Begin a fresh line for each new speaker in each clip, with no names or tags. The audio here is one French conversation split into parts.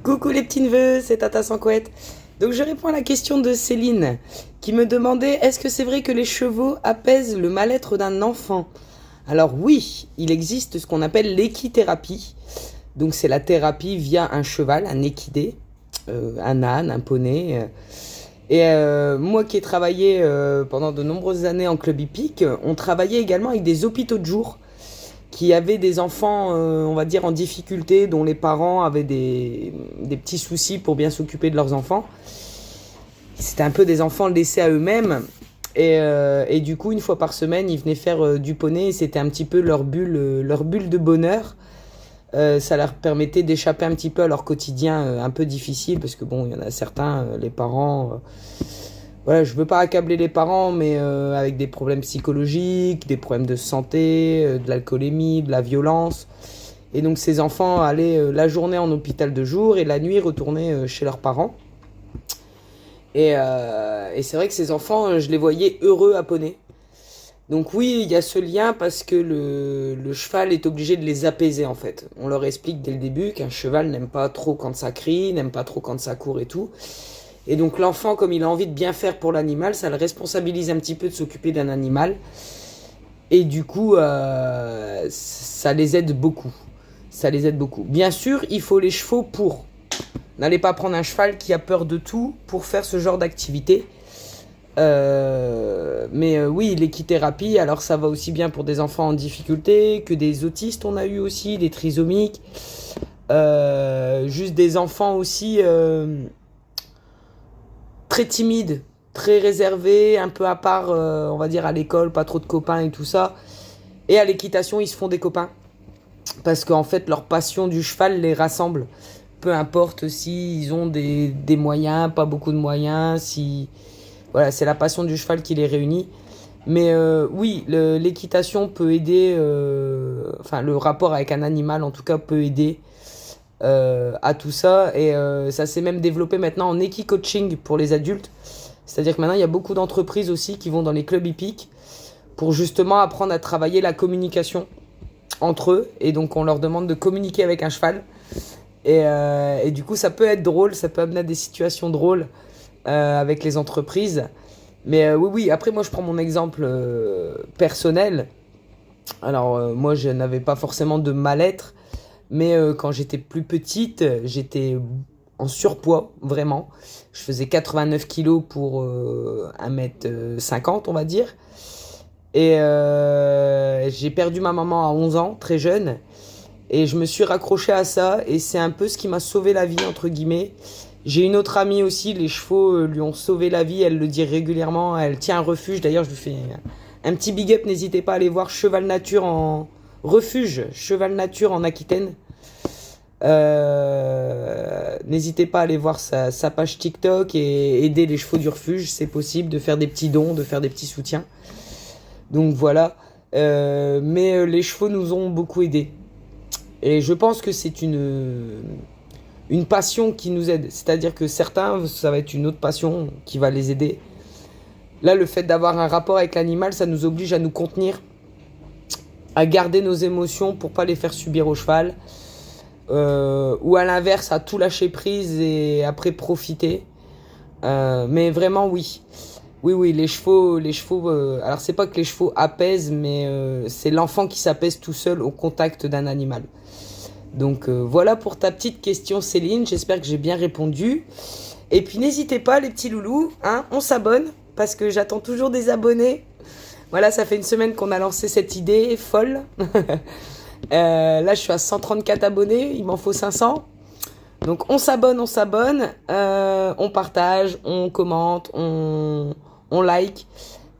Coucou les petits neveux, c'est Tata sans couette. Donc je réponds à la question de Céline qui me demandait est-ce que c'est vrai que les chevaux apaisent le mal-être d'un enfant? Alors oui, il existe ce qu'on appelle l'équithérapie. Donc c'est la thérapie via un cheval, un équidé, un âne, un poney. Moi qui ai travaillé pendant de nombreuses années en club hippique, on travaillait également avec des hôpitaux de jour qui avaient des enfants, on va dire, en difficulté, dont les parents avaient des petits soucis pour bien s'occuper de leurs enfants. C'était un peu des enfants laissés à eux-mêmes. Et du coup, une fois par semaine, ils venaient faire du poney. Et c'était un petit peu leur bulle de bonheur. Ça leur permettait d'échapper un petit peu à leur quotidien un peu difficile. Parce que bon, il y en a certains, les parents... voilà, je veux pas accabler les parents, mais avec des problèmes psychologiques, des problèmes de santé, de l'alcoolémie, de la violence. Et donc ces enfants allaient la journée en hôpital de jour et la nuit retournaient chez leurs parents. Et c'est vrai que ces enfants, je les voyais heureux à poney. Donc oui, il y a ce lien parce que le cheval est obligé de les apaiser en fait. On leur explique dès le début qu'un cheval n'aime pas trop quand ça crie, n'aime pas trop quand ça court et tout. Et donc l'enfant, comme il a envie de bien faire pour l'animal, ça le responsabilise un petit peu de s'occuper d'un animal. Et du coup, ça les aide beaucoup. Ça les aide beaucoup. Bien sûr, il faut les chevaux pour. N'allez pas prendre un cheval qui a peur de tout pour faire ce genre d'activité. Oui, l'équithérapie, alors ça va aussi bien pour des enfants en difficulté que des autistes, on a eu aussi, des trisomiques. Juste des enfants aussi... très timide, très réservé, un peu à part, on va dire, à l'école, pas trop de copains et tout ça. Et à l'équitation, ils se font des copains. Parce qu'en fait, leur passion du cheval les rassemble. Peu importe si ils ont des moyens, pas beaucoup de moyens, si... Voilà, c'est la passion du cheval qui les réunit. Mais oui, l'équitation peut aider, enfin le rapport avec un animal en tout cas peut aider à tout ça. Et ça s'est même développé maintenant en équi-coaching pour les adultes. C'est-à-dire que maintenant, il y a beaucoup d'entreprises aussi qui vont dans les clubs hippiques pour justement apprendre à travailler la communication entre eux. Et donc, on leur demande de communiquer avec un cheval. Et du coup, ça peut être drôle, ça peut amener à des situations drôles avec les entreprises. Mais oui, après, moi, je prends mon exemple personnel. Alors, moi, je n'avais pas forcément de mal-être. Mais quand j'étais plus petite, j'étais en surpoids, vraiment. Je faisais 89 kilos pour 1,50 m, on va dire. Et j'ai perdu ma maman à 11 ans, très jeune. Et je me suis raccroché à ça. Et c'est un peu ce qui m'a sauvé la vie, entre guillemets. J'ai une autre amie aussi, les chevaux lui ont sauvé la vie. Elle le dit régulièrement. Elle tient un refuge. D'ailleurs, je lui fais un petit big up. N'hésitez pas à aller voir Cheval Nature en... Refuge, Cheval Nature en Aquitaine. N'hésitez pas à aller voir sa page TikTok et aider les chevaux du refuge. C'est possible de faire des petits dons, de faire des petits soutiens. Donc voilà. Mais les chevaux nous ont beaucoup aidés. Et je pense que c'est une passion qui nous aide. C'est-à-dire que certains, ça va être une autre passion qui va les aider. Là, le fait d'avoir un rapport avec l'animal, ça nous oblige à nous contenir, à garder nos émotions pour pas les faire subir au cheval. Ou à l'inverse, à tout lâcher prise et après profiter. Mais vraiment, oui. Oui, les chevaux. Alors, c'est pas que les chevaux apaisent, mais c'est l'enfant qui s'apaise tout seul au contact d'un animal. Donc, voilà pour ta petite question, Céline. J'espère que j'ai bien répondu. Et puis, n'hésitez pas, les petits loulous, hein, on s'abonne parce que j'attends toujours des abonnés. Voilà, ça fait une semaine qu'on a lancé cette idée folle. Là, je suis à 134 abonnés, il m'en faut 500. Donc, on s'abonne, on partage, on commente, on like.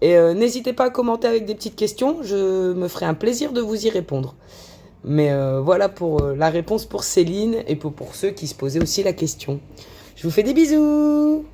Et n'hésitez pas à commenter avec des petites questions, je me ferai un plaisir de vous y répondre. Mais voilà pour la réponse pour Céline et pour ceux qui se posaient aussi la question. Je vous fais des bisous!